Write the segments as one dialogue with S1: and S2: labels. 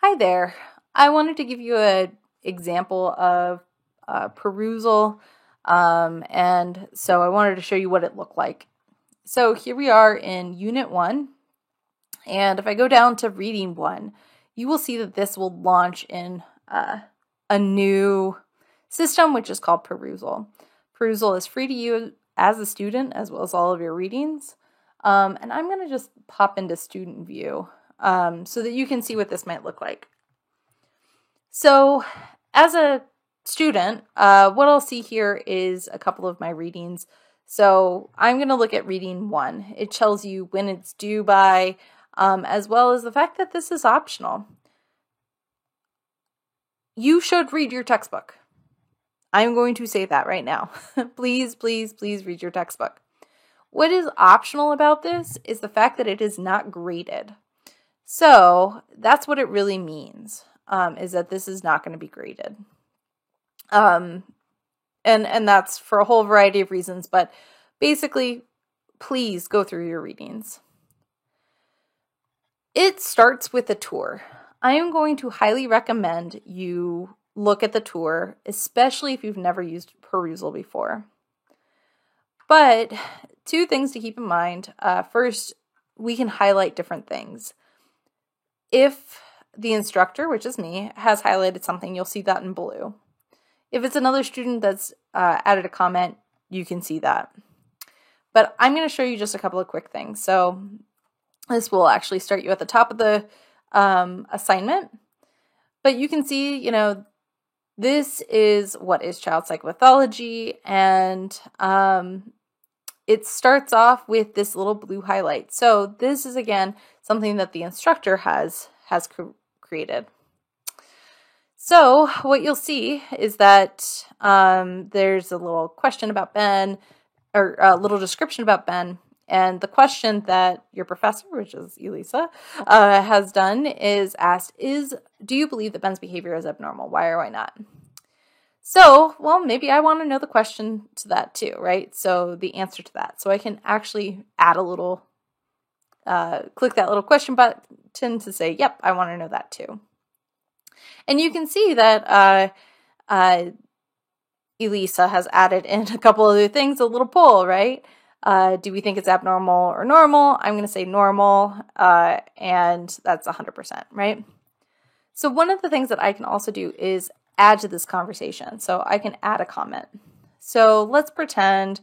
S1: Hi there. I wanted to give you an example of perusal, and so I wanted to show you what it looked like. So here we are in Unit 1, and if I go down to Reading 1, you will see that this will launch in a new system, which is called Perusal. Perusal is free to use as a student, as well as all of your readings. And I'm going to just pop into Student View so that you can see what this might look like. So as a student, what I'll see here is a couple of my readings. So I'm going to look at reading 1. It tells you when it's due by, as well as the fact that this is optional. You should read your textbook. I'm going to say that right now. Please, please, please read your textbook. What is optional about this is the fact that it is not graded. So that's what it really means, is that this is not going to be graded. And that's for a whole variety of reasons, but basically, please go through your readings. It starts with a tour. I am going to highly recommend you look at the tour, especially if you've never used Perusal before. But 2 things to keep in mind. First, we can highlight different things. If the instructor, which is me, has highlighted something, you'll see that in blue. If it's another student that's added a comment, you can see that. But I'm going to show you just a couple of quick things. So this will actually start you at the top of the assignment. But you can see, this is what is child psychopathology, and it starts off with this little blue highlight. So this is, again, something that the instructor has created. So what you'll see is that there's a little question about Ben, or a little description about Ben, and the question that your professor, which is Elisa, has done is asked, do you believe that Ben's behavior is abnormal? Why or why not? So, well, maybe I want to know the question to that too, right? So the answer to that. So I can actually add a little, click that little question button to say, yep, I want to know that too. And you can see that Elisa has added in a couple other things, a little poll, right? Do we think it's abnormal or normal? I'm going to say normal, and that's 100%, right? So one of the things that I can also do is add to this conversation. So I can add a comment. So let's pretend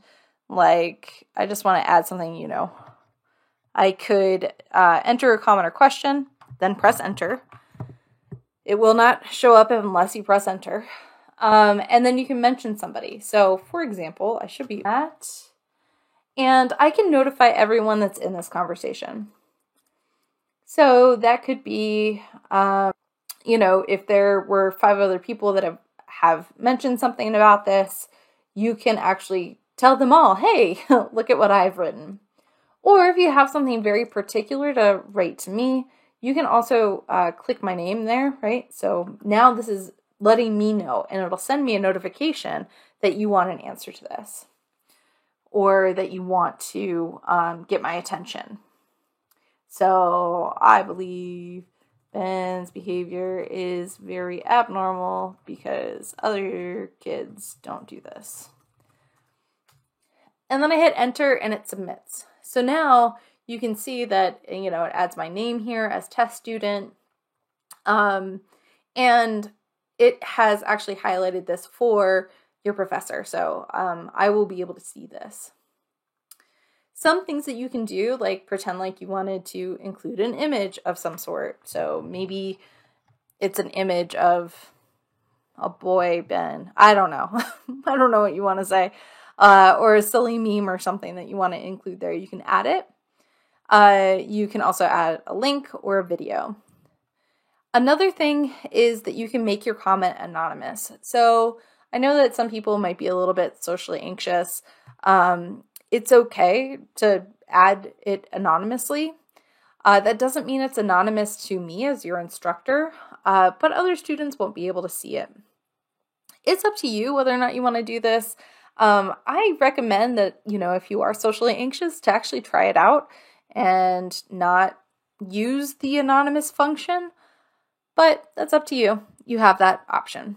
S1: like I just want to add something, I could enter a comment or question, then press enter. It will not show up unless you press enter. And then you can mention somebody. So for example, I should be at, and I can notify everyone that's in this conversation. So that could be, if there were 5 other people that have mentioned something about this, you can actually tell them all, hey, look at what I've written. Or if you have something very particular to write to me, you can also click my name there, right? So now this is letting me know, and it'll send me a notification that you want an answer to this, or that you want to get my attention. So I believe Ben's behavior is very abnormal because other kids don't do this. And then I hit enter and it submits. So now you can see that, it adds my name here as test student. And it has actually highlighted this for your professor. So I will be able to see this. Some things that you can do, like pretend like you wanted to include an image of some sort. So maybe it's an image of a boy, Ben. I don't know. I don't know what you want to say. Or a silly meme or something that you want to include there. You can add it. You can also add a link or a video. Another thing is that you can make your comment anonymous. So I know that some people might be a little bit socially anxious. It's okay to add it anonymously. That doesn't mean it's anonymous to me as your instructor, but other students won't be able to see it. It's up to you whether or not you want to do this. I recommend that, if you are socially anxious, to actually try it out and not use the anonymous function. but that's up to you. You have that option.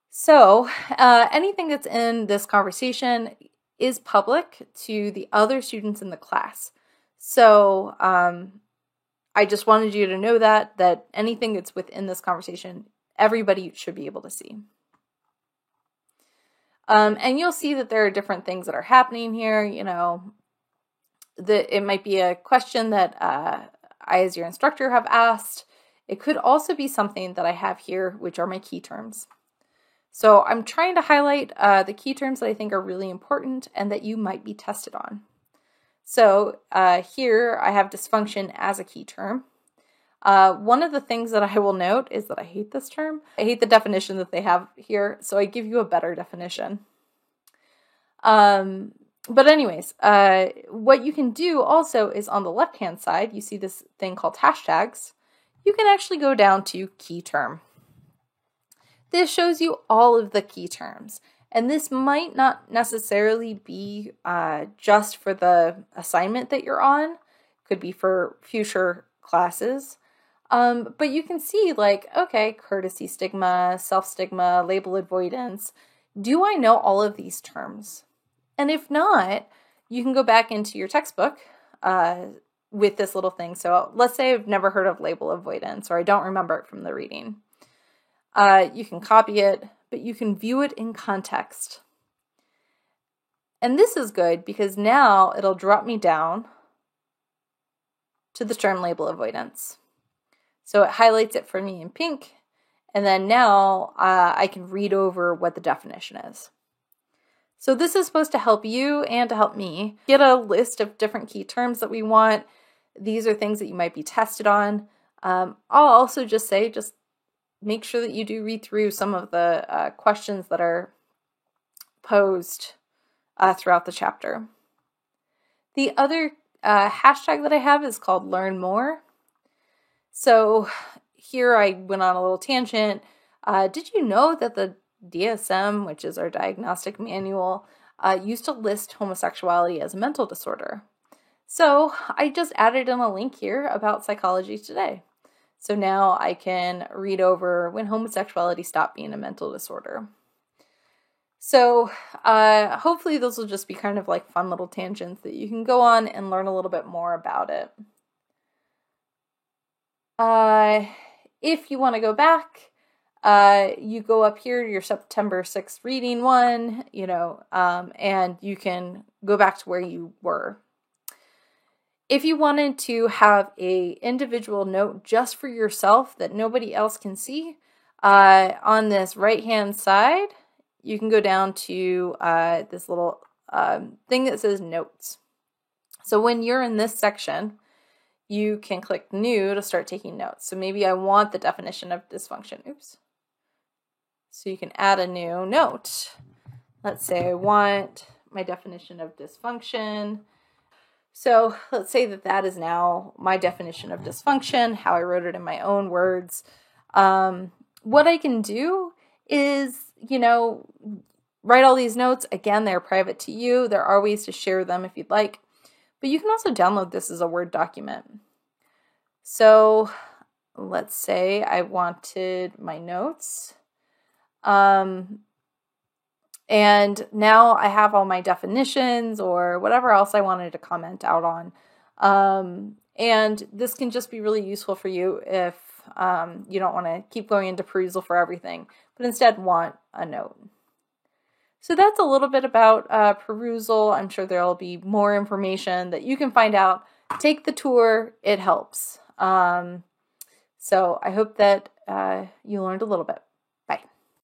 S1: So anything that's in this conversation is public to the other students in the class. So I just wanted you to know that anything that's within this conversation, everybody should be able to see. And you'll see that there are different things that are happening here. You know, it might be a question that I, as your instructor, have asked. It could also be something that I have here, which are my key terms. So I'm trying to highlight the key terms that I think are really important and that you might be tested on. So here I have dysfunction as a key term. One of the things that I will note is that I hate this term. I hate the definition that they have here, so I give you a better definition. But anyways, what you can do also is on the left-hand side, you see this thing called hashtags. You can actually go down to key term. This shows you all of the key terms. And this might not necessarily be just for the assignment that you're on. It could be for future classes. But you can see like, okay, courtesy stigma, self-stigma, label avoidance. Do I know all of these terms? And if not, you can go back into your textbook with this little thing. So let's say I've never heard of label avoidance or I don't remember it from the reading. You can copy it, but you can view it in context. And this is good because now it'll drop me down to the term label avoidance. So it highlights it for me in pink, and then now I can read over what the definition is. So this is supposed to help you and to help me get a list of different key terms that we want. These are things that you might be tested on. I'll also just say, just make sure that you do read through some of the questions that are posed throughout the chapter. The other hashtag that I have is called Learn More. So here I went on a little tangent. Did you know that the DSM, which is our diagnostic manual, used to list homosexuality as a mental disorder? So I just added in a link here about Psychology Today. So now I can read over when homosexuality stopped being a mental disorder. So hopefully those will just be kind of like fun little tangents that you can go on and learn a little bit more about it. If you want to go back, you go up here to your September 6th reading one, and you can go back to where you were. If you wanted to have a individual note just for yourself that nobody else can see, on this right-hand side, you can go down to this little thing that says Notes. So when you're in this section, you can click New to start taking notes. So maybe I want the definition of dysfunction. Oops. So you can add a new note. Let's say I want my definition of dysfunction. So let's say that is now my definition of dysfunction, how I wrote it in my own words. What I can do is, write all these notes. Again, they're private to you. There are ways to share them if you'd like. But you can also download this as a Word document. So let's say I wanted my notes. And now I have all my definitions or whatever else I wanted to comment out on. And this can just be really useful for you if you don't want to keep going into perusal for everything, but instead want a note. So that's a little bit about perusal. I'm sure there'll be more information that you can find out. Take the tour. It helps. So I hope that you learned a little bit.